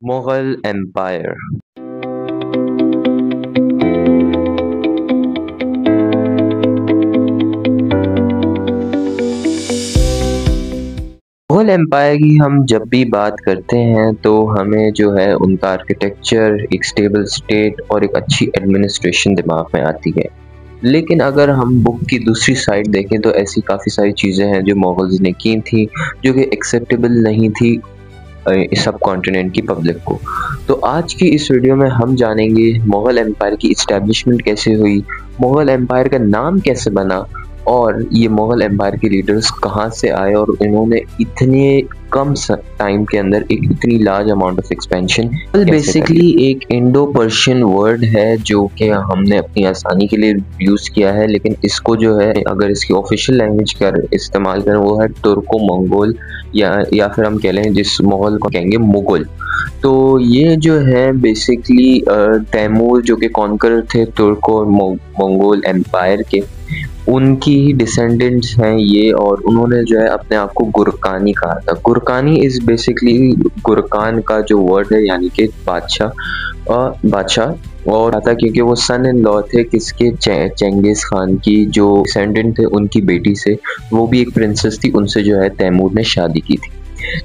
Mughal empire. Mughal empire की हम जब भी बात करते हैं तो हमें जो है उनका आर्किटेक्चर, एक स्टेबल स्टेट और एक अच्छी एडमिनिस्ट्रेशन दिमाग में आती है। लेकिन अगर हम बुक की दूसरी साइड देखें तो ऐसी काफ़ी सारी चीज़ें हैं जो मुगल्स ने की थी, जो कि एक्सेप्टेबल नहीं थी सब कॉन्टिनेंट की पब्लिक को। तो आज की इस वीडियो में हम जानेंगे मुगल एम्पायर की इस्टेब्लिशमेंट कैसे हुई, मुगल एम्पायर का नाम कैसे बना और ये मुगल एम्पायर के लीडर्स कहाँ से आए और इन्होंने इतने कम टाइम के अंदर एक इतनी large amount of expansion. Basically एक इंडो पर्शियन वर्ड है जो कि हमने अपनी आसानी के लिए यूज़ किया है, लेकिन इसको जो है अगर इसकी ऑफिशियल लैंग्वेज कर इस्तेमाल करें वो है तुर्को मंगोल, या फिर हम कह लें जिस मुगल को कहेंगे मुगल। तो ये जो है बेसिकली तैमूर जो कि कॉन्करर थे तुर्को और मंगोल एम्पायर के, उनकी ही डिसेंडेंट्स हैं ये, और उन्होंने जो है अपने आप को गुरकानी कहा था। गुरकानी इज़ बेसिकली गुरकान का जो वर्ड है यानी कि बादशाह और था, क्योंकि वो सन इन लॉ थे किसके, चंगेज़ खान की जो डिसेंडेंट थे उनकी बेटी से, वो भी एक प्रिंसेस थी, उनसे जो है तैमूर ने शादी की थी।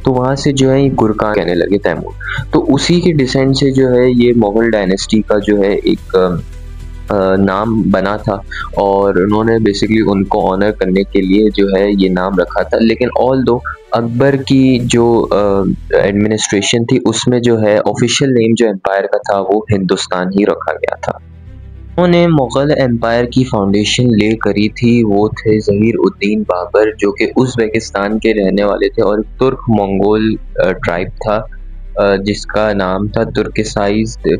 तो वहाँ से जो है गुरकान कहने लगे तैमूर। तो उसी के डिसेंड से जो है ये मुगल डायनेस्टी का जो है एक नाम बना था, और उन्होंने बेसिकली उनको ऑनर करने के लिए जो है ये नाम रखा था। लेकिन ऑल दो अकबर की जो एडमिनिस्ट्रेशन थी उसमें जो है ऑफिशियल नेम जो एम्पायर का था वो हिंदुस्तान ही रखा गया था। उन्होंने मुगल एम्पायर की फाउंडेशन ले करी थी, वो थे ज़हीर उद्दीन बाबर जो कि उज़्बेकिस्तान के रहने वाले थे और तुर्क मंगोल ट्राइब था जिसका नाम था तुर्किसाइज्ड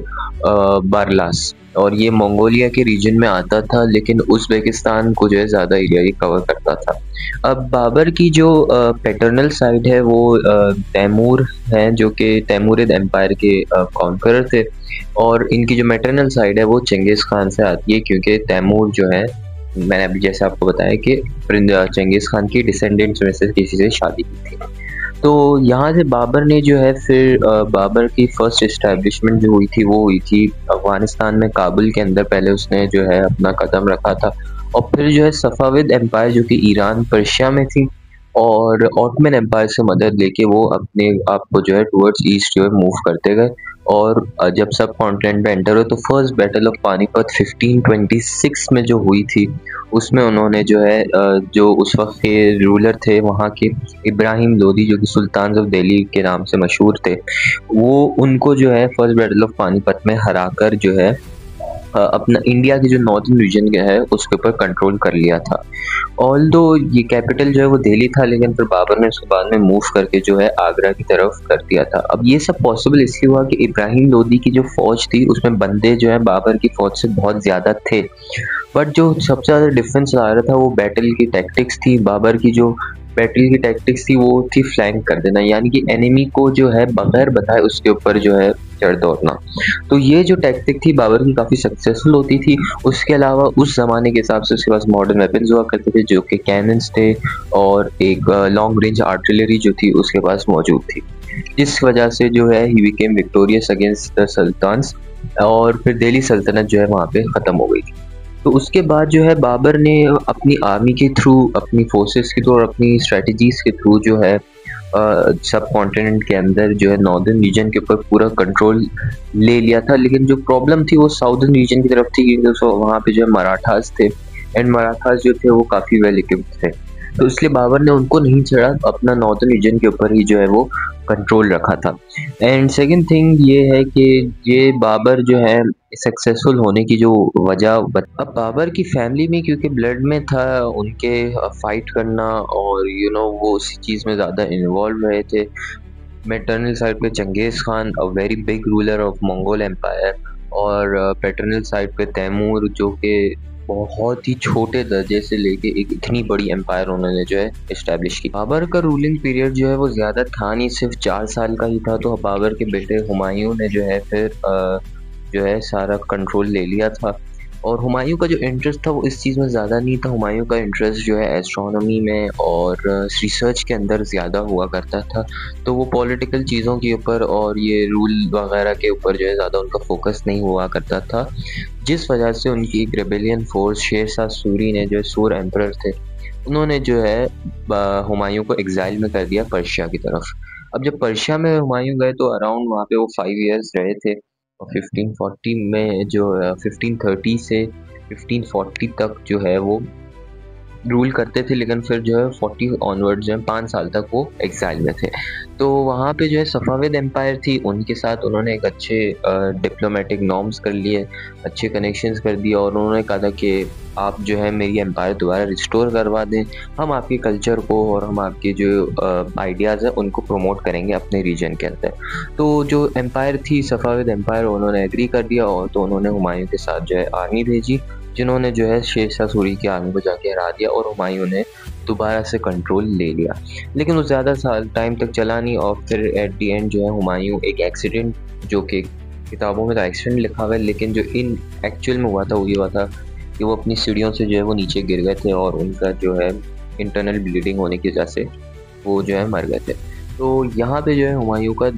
बारलास, और ये मंगोलिया के रीजन में आता था, लेकिन उज़्बेकिस्तान को जो है ज़्यादा एरिया ही कवर करता था। अब बाबर की जो पैटर्नल साइड है वो तैमूर हैं जो कि तैमूरिद एम्पायर के कॉन्करर थे, और इनकी जो मैटरनल साइड है वो चंगेज़ खान से आती है, क्योंकि तैमूर जो है मैंने अभी जैसे आपको बताया कि चंगेज़ खान की डिसेंडेंट्स में से किसी से शादी की थी। तो यहाँ से बाबर ने जो है फिर बाबर की फर्स्ट इस्टेब्लिशमेंट जो हुई थी वो हुई थी अफगानिस्तान में, काबुल के अंदर पहले उसने जो है अपना कदम रखा था, और फिर जो है सफ़ाविद एम्पायर जो कि ईरान पर्शिया में थी, और ऑटमन एम्पायर से मदद लेके वो अपने आप को जो है टुवर्ड्स ईस्ट जो है मूव करते गए। और जब सब कॉन्टिनेंट में एंटर हुए तो फर्स्ट बैटल ऑफ पानीपत 1526 में जो हुई थी उसमें उन्होंने जो है जो उस वक्त के रूलर थे वहाँ के इब्राहिम लोदी जो कि सुल्तान ऑफ दिल्ली के नाम से मशहूर थे, वो उनको जो है फर्स्ट बैटल ऑफ पानीपत में हराकर जो है अपना इंडिया की जो नॉर्दर्न रीजन है उसके ऊपर कंट्रोल कर लिया था। ऑल्दो ये कैपिटल जो है वो दिल्ली था, लेकिन फिर बाबर ने उसके बाद में मूव करके जो है आगरा की तरफ कर दिया था। अब ये सब पॉसिबल इसलिए हुआ कि इब्राहिम लोदी की जो फौज थी उसमें बंदे जो है बाबर की फौज से बहुत ज़्यादा थे, बट जो सबसे ज़्यादा डिफरेंस आ रहा था वो बैटल की टैक्टिक्स थी। बाबर की जो बैटल की टैक्टिक्स थी वो थी फ्लैंक कर देना, यानी कि एनिमी को जो है बगैर बताए उसके ऊपर जो है चढ़ दौड़ना। तो ये जो टैक्टिक थी बाबर की काफ़ी सक्सेसफुल होती थी। उसके अलावा उस ज़माने के हिसाब से उसके पास मॉडर्न वेपन्स हुआ करते थे जो कि कैनन्स थे, और एक लॉन्ग रेंज आर्टिलरी जो थी उसके पास मौजूद थी, जिस वजह से जो है ही became victorious against the sultans, और फिर दिल्ली सल्तनत जो है वहाँ पे ख़त्म हो गई थी। तो उसके बाद जो है बाबर ने अपनी आर्मी के थ्रू, अपनी फोर्सेस के थ्रू और अपनी स्ट्रेटजीज के थ्रू जो है सब कॉन्टिनेंट के अंदर जो है नॉर्दर्न रीजन के ऊपर पूरा कंट्रोल ले लिया था। लेकिन जो प्रॉब्लम थी वो साउदर्न रीजन की तरफ थी, क्योंकि वहाँ पे जो है मराठास थे, एंड मराठास जो थे वो काफ़ी वेल इक्विप्ड थे, तो इसलिए बाबर ने उनको नहीं चढ़ा, अपना नॉर्दर्न रीजन के ऊपर ही जो है वो कंट्रोल रखा था। एंड सेकंड थिंग ये है कि ये बाबर जो है सक्सेसफुल होने की जो वजह, अब बाबर की फैमिली में क्योंकि ब्लड में था उनके फाइट करना, और वो उसी चीज़ में ज़्यादा इन्वॉल्व रहे थे। मैटरनल साइड पे Genghis Khan, a very big ruler of Mongol empire, और पैटर्नल साइड पे तैमूर जो कि बहुत ही छोटे दर्जे से लेके एक इतनी बड़ी एम्पायर उन्होंने जो है इस्टेब्लिश की। बाबर का रूलिंग पीरियड जो है वो ज़्यादा था नहीं, सिर्फ 4 साल का ही था। तो बाबर के बेटे हुमायूं ने जो है फिर जो है सारा कंट्रोल ले लिया था, और हुमायूं का जो इंटरेस्ट था वो इस चीज़ में ज़्यादा नहीं था। हुमायूं का इंटरेस्ट जो है एस्ट्रोनॉमी में और रिसर्च के अंदर ज़्यादा हुआ करता था। तो वो पॉलिटिकल चीज़ों के ऊपर और ये रूल वगैरह के ऊपर जो है ज़्यादा उनका फोकस नहीं हुआ करता था, जिस वजह से उनकी एक रेबेलियन फोर्स शेरशाह सूरी ने, जो सूर एम्परर थे, उन्होंने जो है हुमायूं को एग्जाइल में कर दिया पर्शिया की तरफ। अब जब पर्शिया में हुमायूं गए तो अराउंड वहाँ पे वो 5 ईयर्स रहे थे, और 1540 में जो 1530 से 1540 तक जो है वो रूल करते थे, लेकिन फिर जो है 40 ऑनवर्ड जो है 5 साल तक वो एग्जाइल में थे। तो वहाँ पे जो है सफ़ाविद एम्पायर थी, उनके साथ उन्होंने एक अच्छे डिप्लोमेटिक नॉर्म्स कर लिए, अच्छे कनेक्शंस कर दिए, और उन्होंने कहा था कि आप जो है मेरी एम्पायर दोबारा रिस्टोर करवा दें, हम आपके कल्चर को और हम आपके जो आइडियाज़ हैं उनको प्रमोट करेंगे अपने रीजन के अंदर। तो जो एम्पायर थी सफ़ाविद एम्पायर, उन्होंने एग्री कर दिया, और तो उन्होंने हुमायूं के साथ जो है आर्मी भेजी, जिन्होंने जो है शेरशाह सूरी की आर्मी को जाके हरा दिया और हुमायूं ने दोबारा से कंट्रोल ले लिया। लेकिन वो ज़्यादा साल टाइम तक चला नहीं, और फिर एट दी एंड जो है हुमायूं एक एक्सीडेंट, जो कि किताबों में तो एक्सीडेंट लिखा हुआ है, लेकिन जो इन एक्चुअल में हुआ था वो ये हुआ था कि वो अपनी सीढ़ियों से जो है वो नीचे गिर गए थे, और उनका जो है इंटरनल ब्लीडिंग होने की वजह से वो जो है मर गए थे। तो यहाँ पे जो है हुमायूं का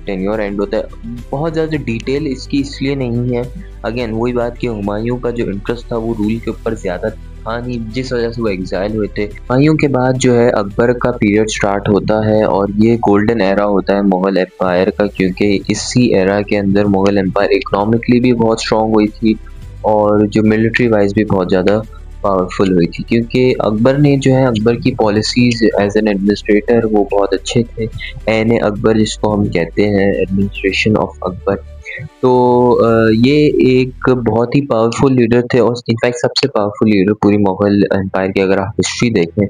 टेन्योर एंड होता है। बहुत ज़्यादा डिटेल इसकी इसलिए नहीं है, अगेन वही बात कि हुमायूं का जो इंटरेस्ट था वो रूल के ऊपर ज़्यादा था नहीं, जिस वजह से वो एग्जाइल हुए थे। हुमायूं के बाद जो है अकबर का पीरियड स्टार्ट होता है, और ये गोल्डन एरा होता है मुग़ल एम्पायर का, क्योंकि इसी एरा के अंदर मुग़ल एम्पायर इकोनॉमिकली भी बहुत स्ट्रॉन्ग हुई थी, और जो मिलिट्री वाइज भी बहुत ज़्यादा पावरफुल हुई थी, क्योंकि अकबर ने जो है, अकबर की पॉलिसीज़ एज एन एडमिनिस्ट्रेटर वो बहुत अच्छे थे। एन अकबर जिसको हम कहते हैं, एडमिनिस्ट्रेशन ऑफ अकबर। तो ये एक बहुत ही पावरफुल लीडर थे, और इनफैक्ट सबसे पावरफुल लीडर पूरी मुग़ल एम्पायर की अगर आप हिस्ट्री देखें।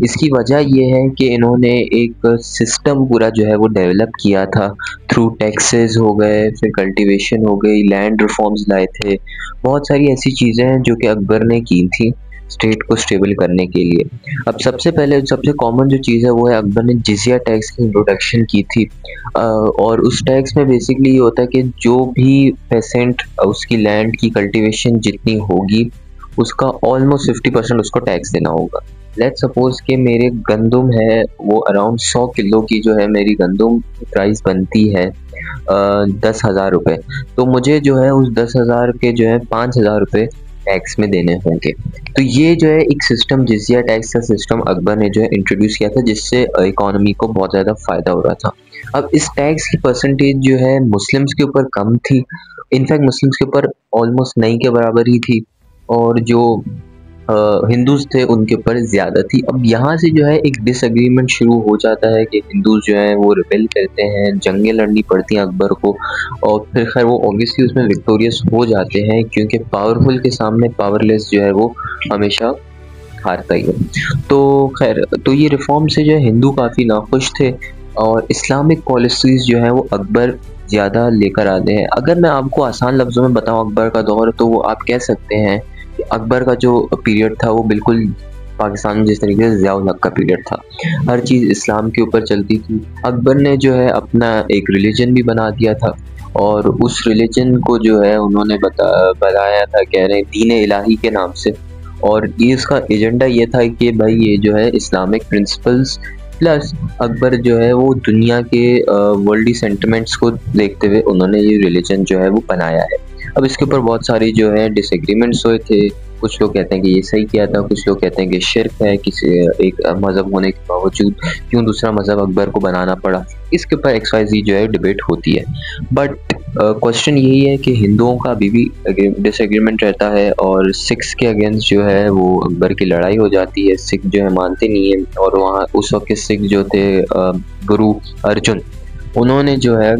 इसकी वजह ये है कि इन्होंने एक सिस्टम पूरा जो है वो डेवलप किया था, थ्रू टैक्सेस हो गए, फिर कल्टीवेशन हो गई, लैंड रिफॉर्म्स लाए थे, बहुत सारी ऐसी चीज़ें हैं जो कि अकबर ने की थी स्टेट को स्टेबल करने के लिए। अब सबसे पहले सबसे कॉमन जो चीज़ है वो है, अकबर ने जिजिया टैक्स की इंट्रोडक्शन की थी, और उस टैक्स में बेसिकली ये होता है कि जो भी पेसेंट उसकी लैंड की कल्टीवेशन जितनी होगी उसका ऑलमोस्ट 50% उसको टैक्स देना होगा। लेट्स सपोज कि मेरे गंदुम है वो अराउंड 100 किलो की जो है मेरी गंदुम प्राइस बनती है 10,000 रुपये, तो मुझे जो है उस 10,000 के जो है 5,000 रुपये टैक्स में देने होंगे। तो ये जो है एक सिस्टम, जिजिया टैक्स का सिस्टम अकबर ने जो है इंट्रोड्यूस किया था, जिससे इकोनॉमी को बहुत ज़्यादा फ़ायदा हो रहा था। अब इस टैक्स की परसेंटेज जो है मुस्लिम्स के ऊपर कम थी, इनफैक्ट मुस्लिम्स के ऊपर ऑलमोस्ट नहीं के बराबर ही थी, और जो हिंदूज़ थे उनके ऊपर ज़्यादा थी। अब यहाँ से जो है एक डिसएग्रीमेंट शुरू हो जाता है कि हिंदूज़ जो हैं वो रिबेल करते हैं, जंगें लड़नी पड़ती हैं अकबर को, और फिर खैर वो ऑब्वियसली उसमें विक्टोरियस हो जाते हैं, क्योंकि पावरफुल के सामने पावरलेस जो है वो हमेशा हारता ही है। तो खैर, तो ये रिफॉर्म से जो है हिंदू काफ़ी नाखुश थे, और इस्लामिक पॉलिसीज़ जो है वो अकबर ज़्यादा लेकर आते हैं। अगर मैं आपको आसान लफ्ज़ों में बताऊँ अकबर का दौर, तो वो आप कह सकते हैं कि अकबर का जो पीरियड था वो बिल्कुल पाकिस्तान में जिस तरीके से ज़िया उल हक का पीरियड था, हर चीज़ इस्लाम के ऊपर चलती थी। अकबर ने जो है अपना एक रिलीजन भी बना दिया था, और उस रिलीजन को जो है उन्होंने बताया था, कह रहे हैं दीन इलाही के नाम से, और ये इसका एजेंडा ये था कि भाई ये जो है इस्लामिक प्रिंसिपल्स प्लस अकबर जो है वो दुनिया के वर्ल्डी सेंटिमेंट्स को देखते हुए उन्होंने ये रिलीजन जो है वो बनाया है। अब इसके ऊपर बहुत सारी जो है डिसएग्रीमेंट्स हुए थे, कुछ लोग कहते हैं कि ये सही किया था, कुछ लोग कहते हैं कि शिर्क है, किसी एक मज़हब होने के बावजूद क्यों दूसरा मज़हब अकबर को बनाना पड़ा। इसके ऊपर XYZ जो है डिबेट होती है, बट क्वेश्चन यही है कि हिंदुओं का अभी भी डिसएग्रीमेंट रहता है, और सिख्स के अगेंस्ट जो है वो अकबर की लड़ाई हो जाती है। सिख जो है मानते नहीं है, और वहाँ उस वक्त के सिख जो थे गुरु अर्जुन, उन्होंने जो है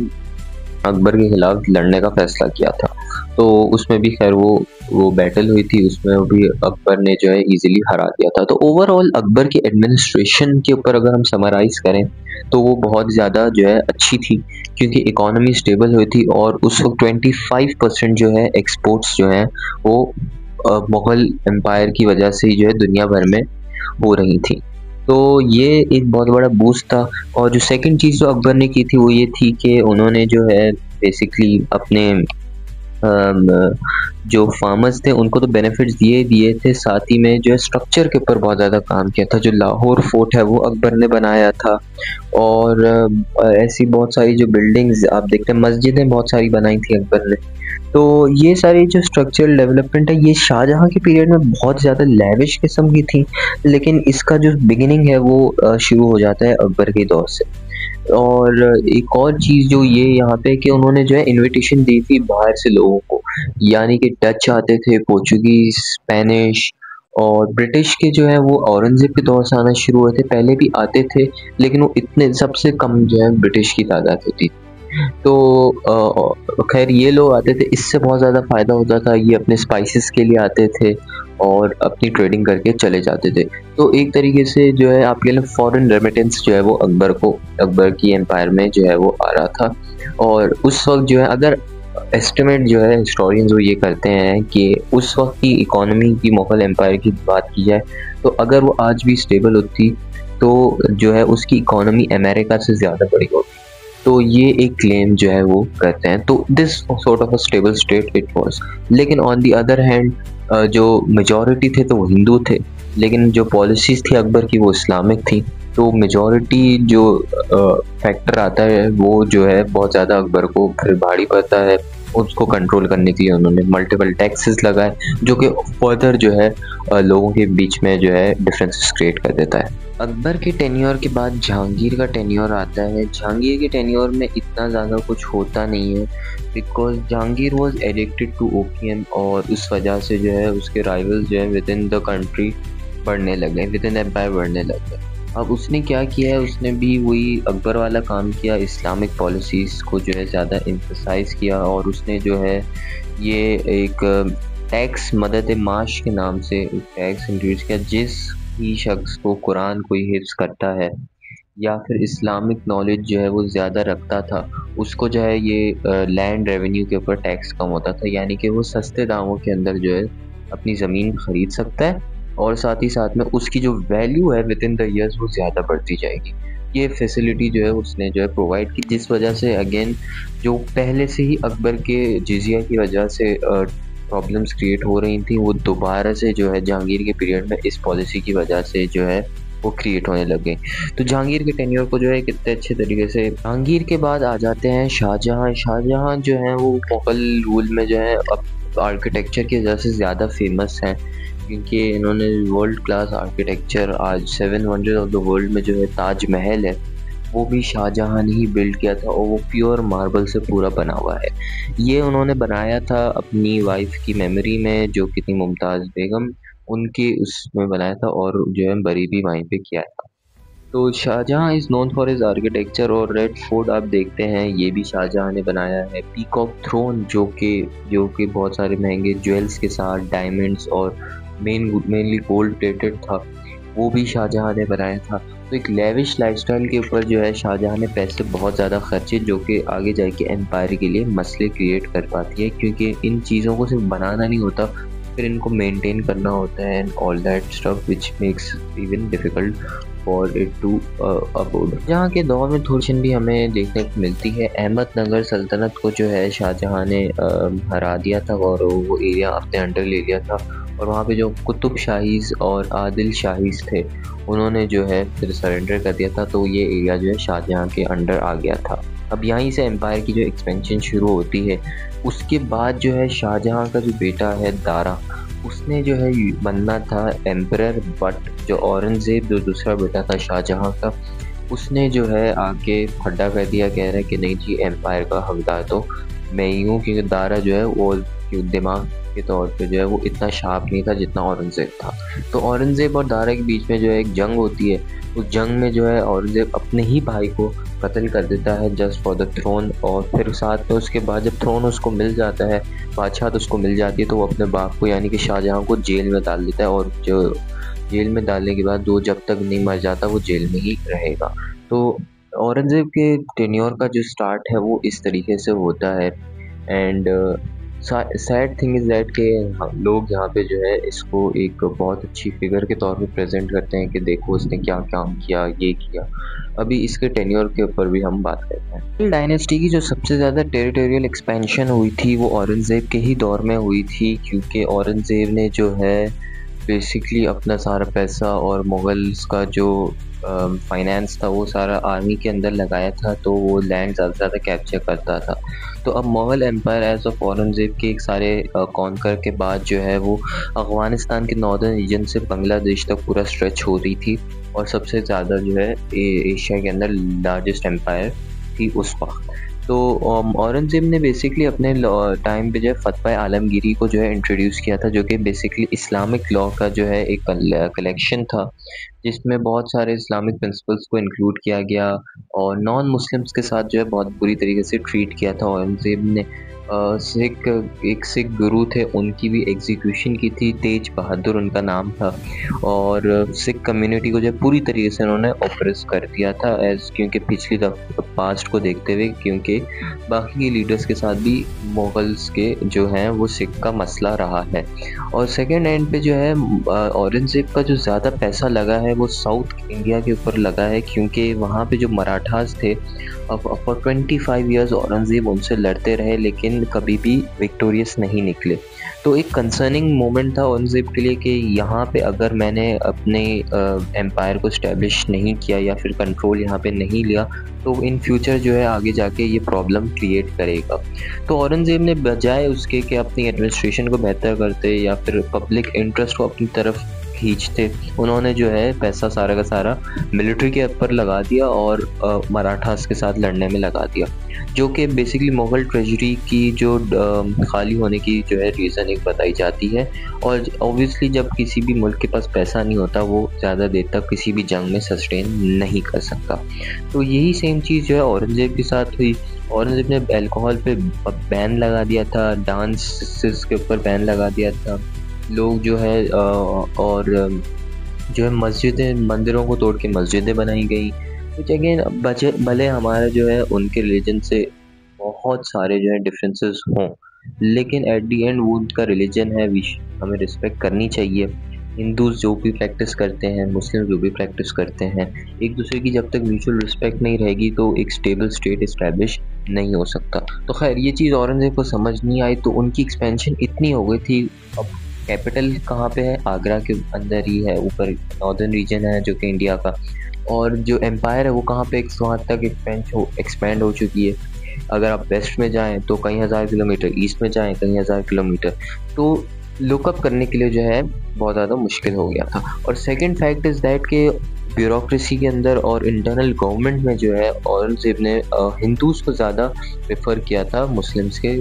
अकबर के खिलाफ लड़ने का फैसला किया था। तो उसमें भी खैर वो बैटल हुई थी, उसमें भी अकबर ने जो है इजीली हरा दिया था। तो ओवरऑल अकबर की एडमिनिस्ट्रेशन के ऊपर अगर हम समराइज़ करें तो वो बहुत ज़्यादा जो है अच्छी थी, क्योंकि इकोनॉमी स्टेबल हुई थी, और उस वक्त 25% जो है एक्सपोर्ट्स जो हैं वो मुग़ल एम्पायर की वजह से ही जो है दुनिया भर में हो रही थी। तो ये एक बहुत बड़ा बूस्ट था। और जो सेकंड चीज़ जो अकबर ने की थी वो ये थी कि उन्होंने जो है बेसिकली अपने जो फार्मर्स थे उनको तो बेनिफिट्स दिए दिए थे, साथ ही में जो है स्ट्रक्चर के ऊपर बहुत ज़्यादा काम किया था। जो लाहौर फोर्ट है वो अकबर ने बनाया था, और ऐसी बहुत सारी जो बिल्डिंग्स आप देखते हैं, मस्जिदें बहुत सारी बनाई थी अकबर ने। तो ये सारी जो स्ट्रक्चरल डेवलपमेंट है ये शाहजहाँ के पीरियड में बहुत ज़्यादा लेविश किस्म की थी, लेकिन इसका जो बिगिनिंग है वो शुरू हो जाता है अकबर के दौर से। और एक और चीज़ जो ये यहाँ पे कि उन्होंने जो है इनविटेशन दी थी बाहर से लोगों को, यानी कि डच आते थे, पोर्चुगीज, स्पेनिश और ब्रिटिश के जो है वो औरंगजेब के दौर से आना शुरू हुए थे। पहले भी आते थे लेकिन वो इतने सबसे कम जो है ब्रिटिश की तादाद होती थी। तो खैर ये लोग आते थे, इससे बहुत ज़्यादा फ़ायदा होता था। ये अपने स्पाइसेस के लिए आते थे और अपनी ट्रेडिंग करके चले जाते थे। तो एक तरीके से जो है आपके लिए फॉरेन रेमिटेंस जो है वो अकबर की एम्पायर में जो है वो आ रहा था। और उस वक्त जो है अगर एस्टिमेट जो है हिस्टोरियंस वो ये करते हैं कि उस वक्त की इकोनॉमी की मुगल एम्पायर की बात की जाए तो अगर वो आज भी स्टेबल होती तो जो है उसकी इकोनॉमी अमेरिका से ज़्यादा बड़ी होती। तो ये एक क्लेम जो है वो करते हैं। तो this sort of a stable state it was. लेकिन ऑन द अदर हैंड जो मेजॉरिटी थे तो वो हिंदू थे, लेकिन जो पॉलिसीज थी अकबर की वो इस्लामिक थी। तो मेजॉरिटी जो फैक्टर आता है वो जो है बहुत ज़्यादा अकबर को फिर भारी पड़ता है। उसको कंट्रोल करने के लिए उन्होंने मल्टीपल टैक्सेस लगाए, जो कि फर्दर जो है लोगों के बीच में जो है डिफरेंसेस क्रिएट कर देता है। अकबर के टेन्योर के बाद जहांगीर का टेन्योर आता है। जहांगीर के टेन्योर में इतना ज़्यादा कुछ होता नहीं है, because Jahangir was addicted to opium, और उस वजह से जो है उसके राइवल्स जो है विद इन द कंट्री बढ़ने लगे, विद इन एम्पायर बढ़ने लगे। अब उसने क्या किया है, उसने भी वही अकबर वाला काम किया, इस्लामिक पॉलिसीज़ को जो है ज़्यादा एम्फसाइज़ किया, और उसने जो है ये एक टैक्स मदद माश के नाम से एक टैक्स इंट्रोड्यूस किया। जिस भी शख्स को कुरान कोई हिफ्ज़ करता है या फिर इस्लामिक नॉलेज जो है वो ज़्यादा रखता था, उसको जो है ये लैंड रेवेन्यू के ऊपर टैक्स कम होता था, यानी कि वो सस्ते दामों के अंदर जो है अपनी ज़मीन ख़रीद सकता है, और साथ ही साथ में उसकी जो वैल्यू है विद इन द ईयर्स वो ज़्यादा बढ़ती जाएगी। ये फैसिलिटी जो है उसने जो है प्रोवाइड की, जिस वजह से अगेन जो पहले से ही अकबर के जिजिया की वजह से प्रॉब्लम्स क्रिएट हो रही थी, वो दोबारा से जो है जहांगीर के पीरियड में इस पॉलिसी की वजह से जो है वो क्रिएट होने लगे। तो जहांगीर के टेन्योर को जो है कितने अच्छे तरीके से, जहांगीर के बाद आ जाते हैं शाहजहां। शाहजहां जो है वो मुगल रूल में जो है आर्किटेक्चर की वजह से ज़्यादा फेमस हैं, क्योंकि इन्होंने वर्ल्ड क्लास आर्किटेक्चर, आज 7 वंडर ऑफ द वर्ल्ड में जो है ताज महल है वो भी शाहजहां ने ही बिल्ड किया था, और वो प्योर मार्बल से पूरा बना हुआ है। ये उन्होंने बनाया था अपनी वाइफ की मेमोरी में, जो कि थी मुमताज़ बेगम, उनके उसमें बनाया था, और जो है बरी भी वहीं पे किया था। तो Shah Jahan is known for his architecture. और रेड फोर्ट आप देखते हैं ये भी शाहजहां ने बनाया है। पीकॉक थ्रोन जो कि बहुत सारे महंगे ज्वेल्स के साथ डायमंड्स और मेनली गोल्ड प्लेटेड था, वो भी शाहजहां ने बनाया था। तो एक लेविश लाइफस्टाइल के ऊपर जो है शाहजहां ने पैसे बहुत ज़्यादा खर्चे, जो कि आगे जाके एम्पायर के लिए मसले क्रिएट कर पाती है, क्योंकि इन चीज़ों को सिर्फ बनाना नहीं होता, फिर इनको मेंटेन करना होता है, and all that stuff which makes even difficult for it to afford. जहाँ के दौर में थोड़ी भी हमें देखने को मिलती है। अहमदनगर सल्तनत को जो है शाहजहां ने हरा दिया था, और वो एरिया अपने अंडर ले लिया था, और वहाँ पे जो कुतुब शाहीज़ और आदिल शाहीज़ थे उन्होंने जो है फिर सरेंडर कर दिया था। तो ये एरिया जो है शाहजहां के अंडर आ गया था। अब यहीं से एम्पायर की जो एक्सपेंशन शुरू होती है। उसके बाद जो है शाहजहां का जो बेटा है दारा, उसने जो है बनना था एम्परर, बट जो औरंगज़ेब जो दूसरा बेटा था शाहजहां का, उसने जो है आके खड्डा कर दिया, कह रहा है कि नहीं जी एम्पायर का हकदार तो मैं ही हूँ, क्योंकि दारा जो है वो दिमाग के तौर पे जो है वो इतना शार्प नहीं था जितना औरंगज़ेब था। तो औरंगज़ेब और दारा के बीच में जो है एक जंग होती है। उस जंग में जो है औरंगज़ेब अपने ही भाई को कत्ल कर देता है जस्ट फॉर द थ्रोन, और फिर साथ में उसके बाद जब थ्रोन उसको मिल जाता है, बादशाहत उसको मिल जाती है, तो वो अपने बाप को यानी कि शाहजहां को जेल में डाल देता है, और जो जेल में डालने के बाद वो जब तक नहीं मर जाता वो जेल में ही रहेगा। तो औरंगज़ेब के टेन्योर का जो स्टार्ट है वो इस तरीके से होता है। And sad thing is that के लोग यहाँ पे जो है इसको एक बहुत अच्छी फिगर के तौर पे प्रेजेंट करते हैं कि देखो उसने क्या काम किया, ये किया। अभी इसके टेन्योर के ऊपर भी हम बात करते हैं। डायनेस्टी की जो सबसे ज़्यादा टेरिटोरियल एक्सपेंशन हुई थी वो औरंगज़ेब के ही दौर में हुई थी, क्योंकि औरंगज़ेब ने जो है बेसिकली अपना सारा पैसा और मुग़ल्स का जो फाइनेंस था वो सारा आर्मी के अंदर लगाया था, तो वो लैंड ज़्यादा से ज़्यादा कैप्चर करता था। तो अब Mughal empire as of Aurangzeb के एक सारे कॉन्कर के बाद जो है वो अफ़गानिस्तान के नॉर्दर्न रीजन से बांग्लादेश तक पूरा स्ट्रेच हो रही थी, और सबसे ज़्यादा जो है एशिया के अंदर लार्जेस्ट एम्पायर थी उस वक्त। तो औरंगज़ेब ने बेसिकली अपने टाइम पे जो है फ़तवा आलमगीरी को जो है इंट्रोड्यूस किया था, जो कि बेसिकली इस्लामिक लॉ का जो है एक कलेक्शन था, जिसमें बहुत सारे इस्लामिक प्रिंसिपल्स को इंक्लूड किया गया, और नॉन मुस्लिम्स के साथ जो है बहुत बुरी तरीके से ट्रीट किया था औरंगज़ेब ने। एक सिख गुरु थे, उनकी भी एग्जीक्यूशन की थी, तेज बहादुर उनका नाम था, और सिख कम्युनिटी को जो है पूरी तरीके से उन्होंने ऑप्रेस कर दिया था क्योंकि पिछली पास्ट को देखते हुए, क्योंकि बाकी के लीडर्स के साथ भी मुगल्स के जो हैं वो सिख का मसला रहा है। और सेकेंड एंड पे जो है औरंगज़ेब का जो ज़्यादा पैसा लगा है वो साउथ इंडिया के ऊपर लगा है, क्योंकि वहाँ पे जो मराठास थे, फॉर 25 ईयर्स औरंगज़ेब उनसे लड़ते रहे लेकिन कभी भी विक्टोरियस नहीं निकले। तो एक कंसर्निंग मोमेंट था औरंगज़ेब के लिए कि यहाँ पे अगर मैंने अपने एम्पायर को इस्टेब्लिश नहीं किया या फिर कंट्रोल यहाँ पे नहीं लिया, तो इन फ्यूचर जो है आगे जाके ये प्रॉब्लम क्रिएट करेगा। तो औरंगज़ेब ने बजाय उसके कि अपनी एडमिनिस्ट्रेशन को बेहतर करते या फिर पब्लिक इंटरेस्ट को अपनी तरफ खींचते, उन्होंने जो है पैसा सारा का सारा मिलिट्री के ऊपर लगा दिया और मराठास के साथ लड़ने में लगा दिया, जो कि बेसिकली मुग़ल ट्रेजरी की जो खाली होने की जो है रीज़न एक बताई जाती है। और ऑब्वियसली जब किसी भी मुल्क के पास पैसा नहीं होता, वो ज़्यादा देर तक किसी भी जंग में सस्टेन नहीं कर सकता। तो यही सेम चीज़ जो है औरंगज़ेब के साथ हुई। औरंगज़ेब ने अल्कोहल पे बैन लगा दिया था, डांसेस के ऊपर बैन लगा दिया था, लोग जो है और जो है मस्जिदें, मंदिरों को तोड़ के मस्जिदें बनाई गई। कुछ अगेन भले हमारा जो है उनके रिलीजन से बहुत सारे जो है डिफरेंसेस हों, लेकिन एट दी एंड वो उनका रिलीजन है, हमें रिस्पेक्ट करनी चाहिए। हिंदूज जो भी प्रैक्टिस करते हैं, मुस्लिम जो भी प्रैक्टिस करते हैं, एक दूसरे की जब तक म्यूचुअल रिस्पेक्ट नहीं रहेगी तो एक स्टेबल स्टेट इस्टेब्लिश नहीं हो सकता। तो खैर ये चीज़ औरंगज़ेब को समझ नहीं आई, तो उनकी एक्सपेंशन इतनी हो गई थी। अब कैपिटल कहाँ पे है? आगरा के अंदर ही है, ऊपर नॉर्दर्न रीजन है जो कि इंडिया का, और जो एम्पायर है वो कहाँ पे वहाँ तक एक्सपेंड हो चुकी है। अगर आप वेस्ट में जाएं तो कई हज़ार किलोमीटर, ईस्ट में जाएं कई हज़ार किलोमीटर, तो लुकअप करने के लिए जो है बहुत ज़्यादा मुश्किल हो गया था। और सेकंड फैक्ट इज़ दैट के ब्यूरोक्रेसी के अंदर और इंटरनल गवर्नमेंट में जो है औरंगज़ेब ने हिंदूज़ को ज़्यादा प्रेफर किया था मुस्लिम्स के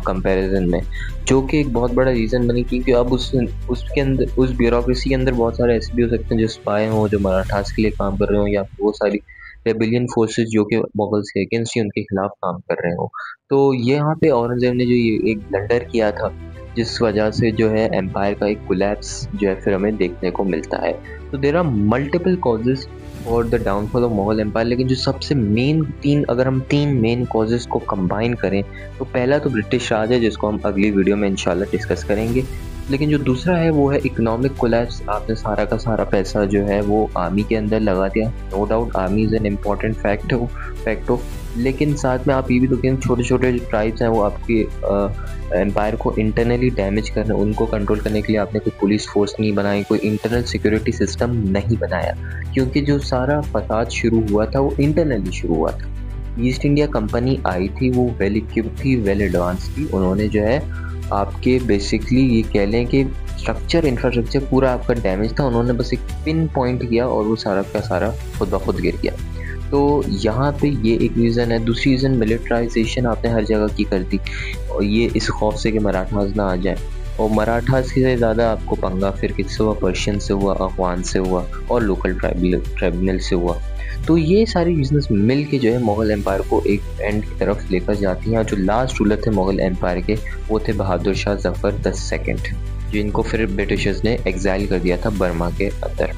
कंपैरिजन में, जो कि एक बहुत बड़ा रीज़न बनी, क्योंकि अब उसके अंदर, उस ब्यूरोक्रेसी के अंदर बहुत सारे ऐसे भी हो सकते हैं जो स्पाई हों, जो मराठास के लिए काम कर रहे हों, या वो सारी रेबिलियन फोर्सेस जो कि मुगल्स के अगेंस्ट ही उनके खिलाफ काम कर रहे हो। तो ये यहाँ पे औरंगज़ेब ने जो ये एक ब्लंडर किया था, जिस वजह से जो है एम्पायर का एक कोलैप्स जो है फिर हमें देखने को मिलता है। तो there are multiple causes for the downfall of Mughal empire, लेकिन जो सबसे मेन अगर हम तीन मेन कॉजेज को कंबाइन करें, तो पहला तो ब्रिटिश राज है, जिसको हम अगली वीडियो में इंशाल्लाह डिस्कस करेंगे। लेकिन जो दूसरा है वो है इकोनॉमिक कोलैप्स। आपने सारा का सारा पैसा जो है वो आर्मी के अंदर लगा दिया। No doubt army is an important fact हो, लेकिन साथ में आप ये भी तो कहें छोटे छोटे ट्राइब्स हैं वो आपके एम्पायर को इंटरनली डैमेज करने, उनको कंट्रोल करने के लिए आपने कोई पुलिस फोर्स नहीं बनाई, कोई इंटरनल सिक्योरिटी सिस्टम नहीं बनाया, क्योंकि जो सारा फसाद शुरू हुआ था वो इंटरनली शुरू हुआ था। ईस्ट इंडिया कंपनी आई थी, वो वेल इक्विप्ड थी, वेल एडवांस थी। उन्होंने जो है आपके बेसिकली ये कह लें कि इंफ्रास्ट्रक्चर पूरा आपका डैमेज था, उन्होंने बस एक पिन पॉइंट किया और वो सारा का सारा खुद ब खुद गिर गया। तो यहाँ पे ये एक रीज़न है। दूसरी रीज़न मिलिट्राइजेशन आपने हर जगह की कर दी, और ये इस खौफ से कि मराठास ना आ जाए, और मराठास से ज़्यादा आपको पंगा फिर किससे हुआ? पर्शियन से हुआ, अफगान से हुआ, और लोकल ट्राइब्यूनल से हुआ। तो ये सारी रीजंस मिल के जो है मुग़ल एम्पायर को एक एंड की तरफ लेकर जाती हैं। जो लास्ट रूलर थे मुग़ल एम्पायर के वो थे बहादुर शाह जफ़र द सेकंड, जिनको फिर ब्रिटिशर्स ने एग्जाइल कर दिया था बर्मा के अंदर।